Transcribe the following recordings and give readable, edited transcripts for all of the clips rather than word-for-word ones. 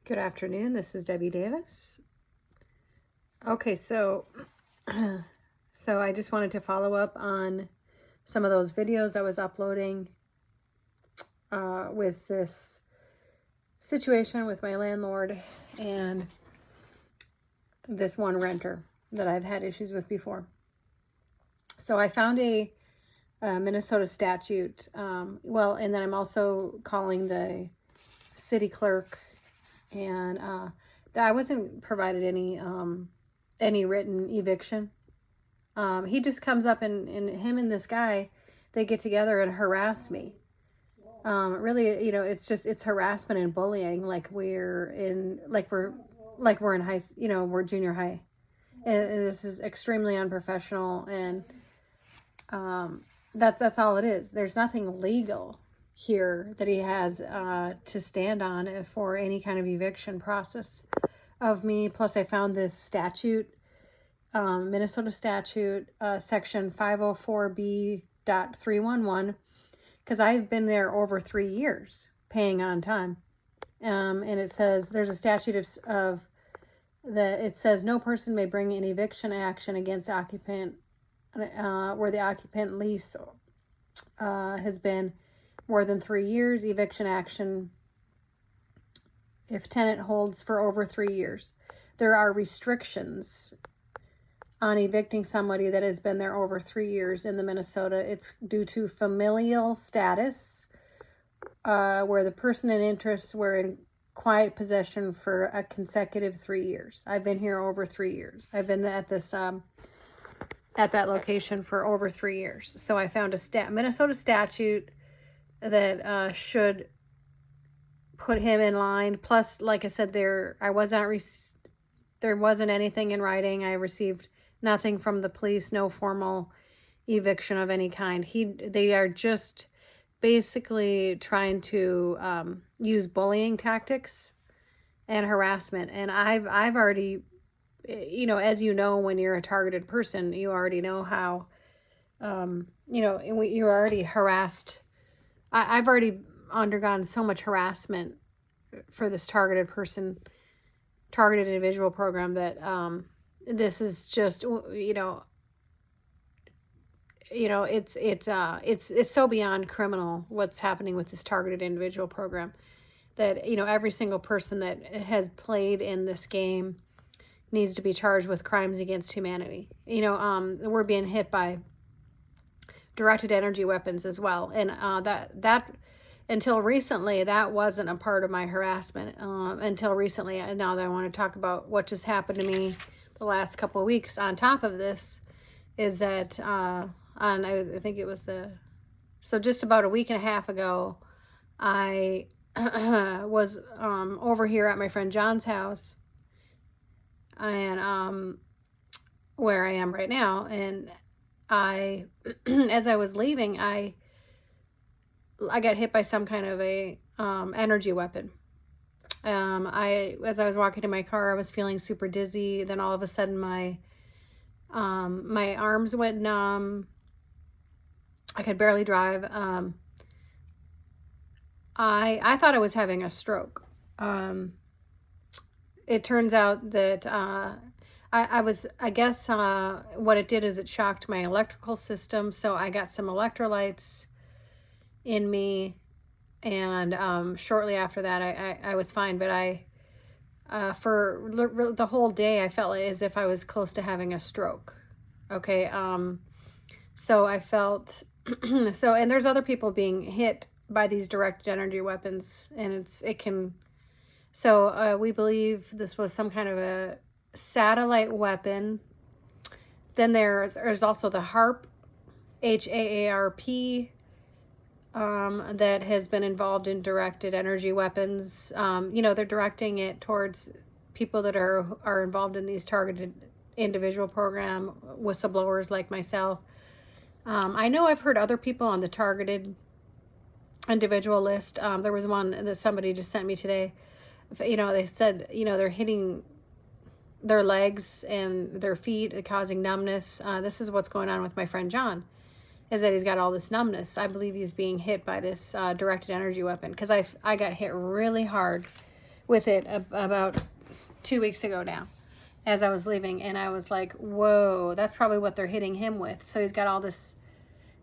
Good afternoon. This is Debbie Davis. Okay, so I just wanted to follow up on some of those videos I was uploading with this situation with my landlord and this one renter that I've had issues with before. So I found a Minnesota statute. And then I'm also calling the city clerk, and I wasn't provided any written eviction. He just comes up and him and this guy, they get together and harass me. Really, it's harassment and bullying. We're in high, we're junior high, and this is extremely unprofessional. And that's all it is. There's nothing legal here that he has to stand on for any kind of eviction process of me. Plus, I found this statute, Minnesota statute, section 504B.311, because I've been there over 3 years paying on time. And it says there's a statute it says no person may bring an eviction action against occupant where the occupant lease has been more than 3 years. Eviction action if tenant holds for over 3 years. There are restrictions on evicting somebody that has been there over 3 years in the Minnesota. It's due to familial status, where the person in interest were in quiet possession for a consecutive 3 years. I've been here over 3 years. I've been at this at that location for over 3 years. So I found a Minnesota statute that should put him in line. Plus, like I said, there wasn't anything in writing. I received nothing from the police, no formal eviction of any kind. They are just basically trying to use bullying tactics and harassment. And I've already, as you know, when you're a targeted person, you already know how, you're already harassed. I've already undergone so much harassment for this targeted individual program that this is just it's so beyond criminal what's happening with this targeted individual program that every single person that has played in this game needs to be charged with crimes against humanity. We're being hit by directed energy weapons as well, and that until recently, that wasn't a part of my harassment. Until recently, now that I want to talk about what just happened to me the last couple of weeks on top of this, is that I think it was just about a week and a half ago, I was over here at my friend John's house, and where I am right now, and as I was leaving, I got hit by some kind of a energy weapon. As I was walking to my car, I was feeling super dizzy. Then all of a sudden, my arms went numb. I could barely drive. I thought I was having a stroke. It turns out that I guess what it did is it shocked my electrical system. So I got some electrolytes in me, and shortly after that I was fine, but for the whole day I felt as if I was close to having a stroke. Okay. So I felt and there's other people being hit by these directed energy weapons, and we believe this was some kind of a satellite weapon. Then there's also the HAARP, HAARP, that has been involved in directed energy weapons. They're directing it towards people that are involved in these targeted individual program, whistleblowers like myself. I know I've heard other people on the targeted individual list. There was one that somebody just sent me today. They said, they're hitting their legs and their feet, causing numbness. This is what's going on with my friend John, is that he's got all this numbness. I believe he's being hit by this directed energy weapon, because I got hit really hard with it about 2 weeks ago now, as I was leaving, and I was like, whoa, that's probably what they're hitting him with. So he's got all these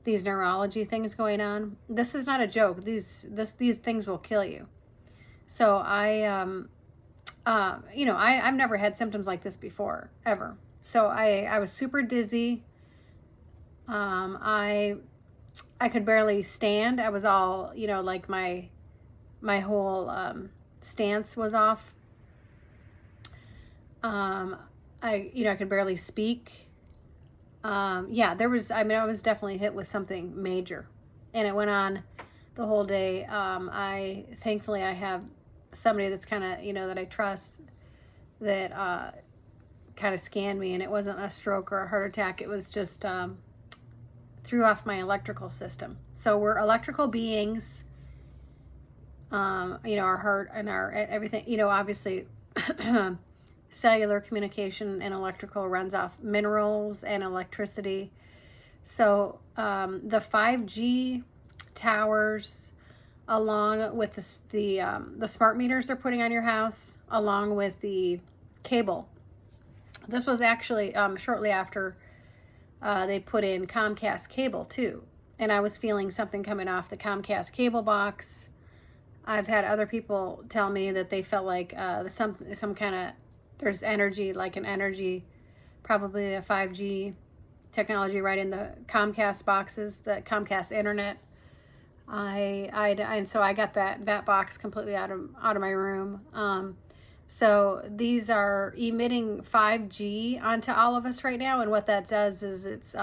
neurology things going on. This is not a joke. These things will kill you. So I've never had symptoms like this before, ever. So I was super dizzy. I could barely stand. I was all, like my whole stance was off. I could barely speak. I was definitely hit with something major, and it went on the whole day. Thankfully I have somebody that's kind of, that I trust, that kind of scanned me, and it wasn't a stroke or a heart attack. It was just threw off my electrical system. So we're electrical beings. Our heart and our everything, obviously cellular communication and electrical runs off minerals and electricity. So the 5G towers, along with the smart meters they're putting on your house, along with the cable. This was actually shortly after they put in Comcast cable too, and I was feeling something coming off the Comcast cable box. I've had other people tell me that they felt like some kind of, there's energy, like an energy, probably a 5G technology right in the Comcast boxes, the Comcast internet. And so I got that box completely out of my room. So these are emitting 5G onto all of us right now, and what that does is it's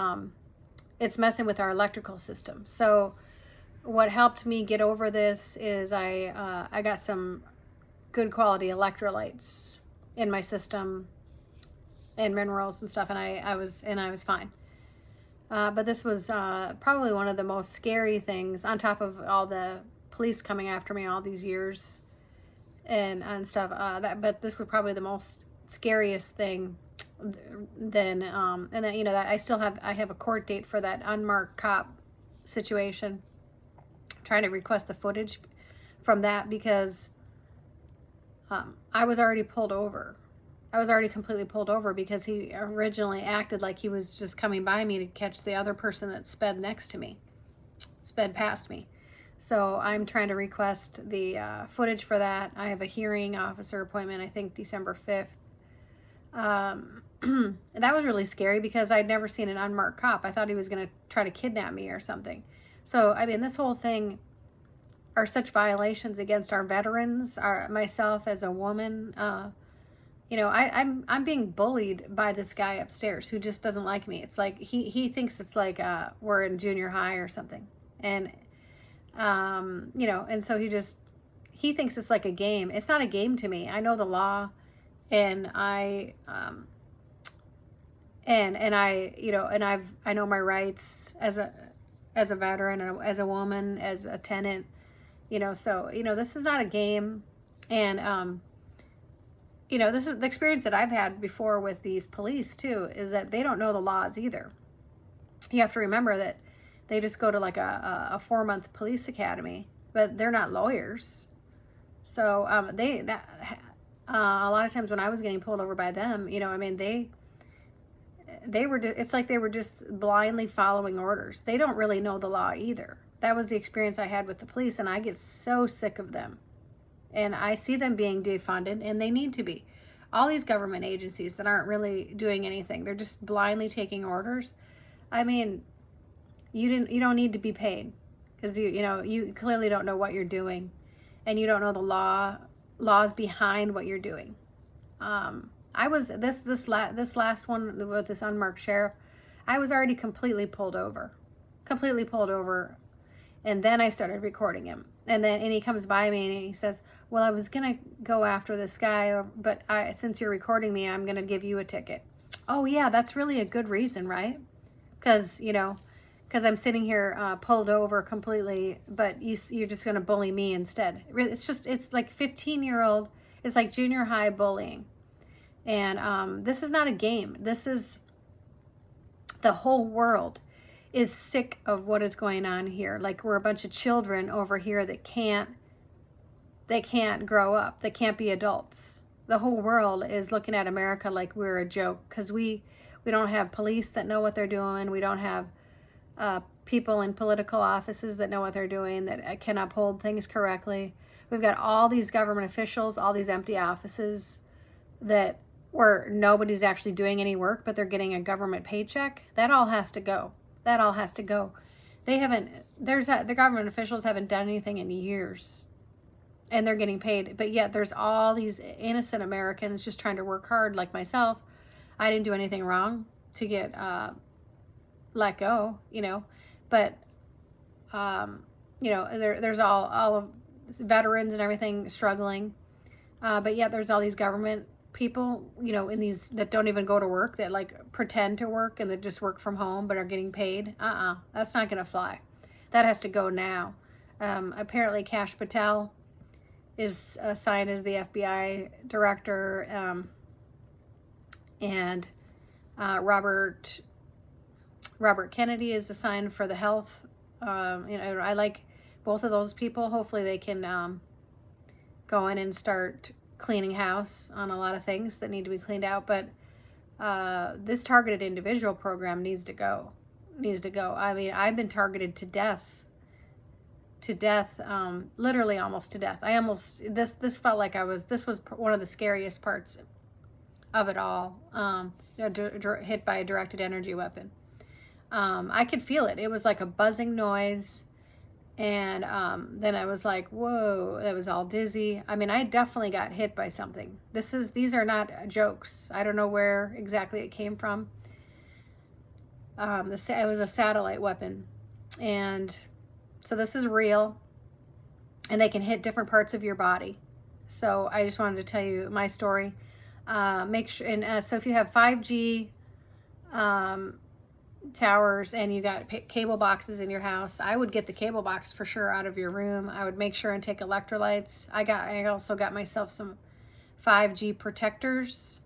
messing with our electrical system. So what helped me get over this is I got some good quality electrolytes in my system and minerals and stuff, and I was fine. But this was probably one of the most scary things, on top of all the police coming after me all these years and stuff. But this was probably the most scariest thing. Then and then that I have a court date for that unmarked cop situation. I'm trying to request the footage from that, because I was already pulled over. I was already completely pulled over because he originally acted like he was just coming by me to catch the other person that sped past me. So I'm trying to request the footage for that. I have a hearing officer appointment, I think December 5th. That was really scary because I'd never seen an unmarked cop. I thought he was going to try to kidnap me or something. So, this whole thing are such violations against our veterans, myself as a woman. I'm being bullied by this guy upstairs who just doesn't like me. It's like he thinks it's like we're in junior high or something, and and so he thinks it's like a game. It's not a game to me. I know the law, and I know my rights as a veteran and as a woman, as a tenant. So this is not a game, and this is the experience that I've had before with these police too, is that they don't know the laws either. You have to remember that they just go to like a 4-month police academy, but they're not lawyers. So a lot of times when I was getting pulled over by them, they were it's like they were just blindly following orders. They don't really know the law either. That was the experience I had with the police, and I get so sick of them. And I see them being defunded, and they need to be. All these government agencies that aren't really doing anything, they're just blindly taking orders. You don't need to be paid, because you clearly don't know what you're doing, and you don't know the laws behind what you're doing. I was this last one with this unmarked sheriff. I was already completely pulled over, and then I started recording him. And he comes by me and he says, well, I was going to go after this guy, but since you're recording me, I'm going to give you a ticket. Oh, yeah, that's really a good reason, right? Because I'm sitting here pulled over completely, but you're just going to bully me instead. It's like 15-year-old, it's like junior high bullying. And this is not a game. This is, the whole world is sick of what is going on here. Like, we're a bunch of children over here that can't they can't grow up. They can't be adults. The whole world is looking at America like we're a joke because we don't have police that know what they're doing. We don't have people in political offices that know what they're doing, that can uphold things correctly. We've got all these government officials, all these empty offices that where nobody's actually doing any work, but they're getting a government paycheck. That all has to go. That all has to go. They haven't, the government officials haven't done anything in years, and they're getting paid. But yet there's all these innocent Americans just trying to work hard, like myself. I didn't do anything wrong to get let go, but there's all of veterans and everything struggling, but yet there's all these government people, in these that don't even go to work, that like pretend to work and that just work from home but are getting paid. That's not gonna fly. That has to go now. Apparently Kash Patel is assigned as the FBI director, and Robert Kennedy is assigned for the health. I like both of those people. Hopefully they can go in and start cleaning house on a lot of things that need to be cleaned out. But this targeted individual program needs to go. I mean, I've been targeted to death, literally almost to death. This felt like this was one of the scariest parts of it all. Hit by a directed energy weapon. I could feel it. It was like a buzzing noise. And then I was like, whoa, that was all dizzy. I mean, I definitely got hit by something. These are not jokes. I don't know where exactly it came from. It was a satellite weapon. And so this is real. And they can hit different parts of your body. So I just wanted to tell you my story. Make sure, and so if you have 5G towers and you got cable boxes in your house, I would get the cable box for sure out of your room. I would make sure and take electrolytes. I also got myself some 5G protectors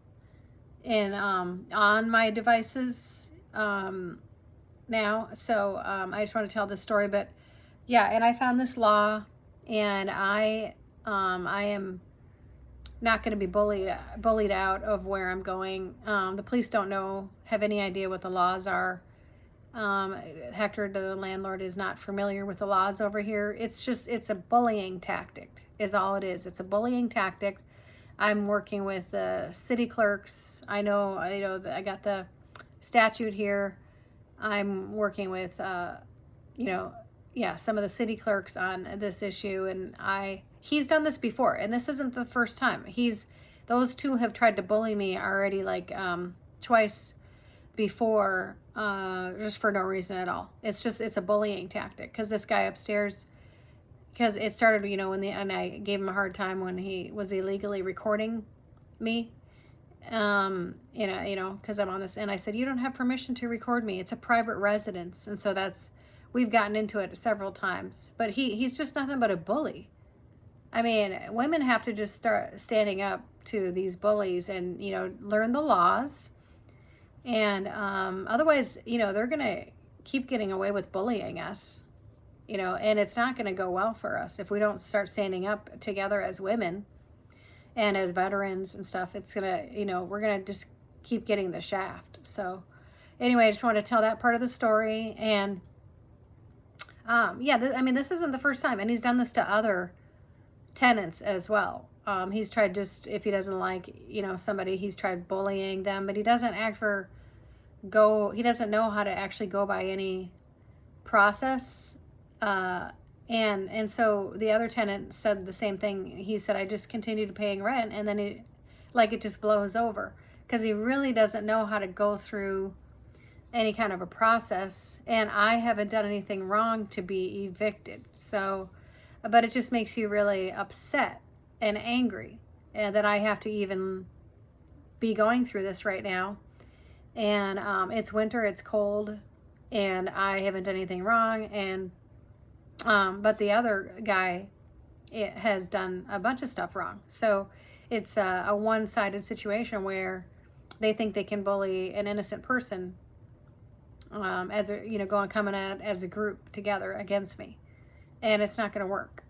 on my devices now. So I just want to tell this story. But yeah, and I found this law, and I am not going to be bullied out of where I'm going. The police don't have any idea what the laws are. Hector, the landlord, is not familiar with the laws over here. It's a bullying tactic is all it is. It's a bullying tactic. I'm working with the city clerks. I know I got the statute here. I'm working with, some of the city clerks on this issue, and he's done this before, and this isn't the first time. Those two have tried to bully me already, like twice before, just for no reason at all. It's a bullying tactic, because this guy upstairs, because it started, and I gave him a hard time when he was illegally recording me, because I'm on this, and I said, you don't have permission to record me. It's a private residence. And so we've gotten into it several times, but he's just nothing but a bully. I mean, women have to just start standing up to these bullies and, learn the laws. And otherwise, they're going to keep getting away with bullying us, and it's not going to go well for us if we don't start standing up together as women and as veterans and stuff. It's going to, we're going to just keep getting the shaft. So anyway, I just want to tell that part of the story. And this isn't the first time, and he's done this to other tenants as well. He's tried, if he doesn't like, somebody, he's tried bullying them, but he doesn't he doesn't know how to actually go by any process. And so the other tenant said the same thing. He said, I just continued paying rent, and then it just blows over, because he really doesn't know how to go through any kind of a process, and I haven't done anything wrong to be evicted. So, but it just makes you really upset and angry, and that I have to even be going through this right now. And it's winter, it's cold, and I haven't done anything wrong. And but the other guy has done a bunch of stuff wrong. So it's a one-sided situation where they think they can bully an innocent person, coming out as a group together against me, and it's not going to work.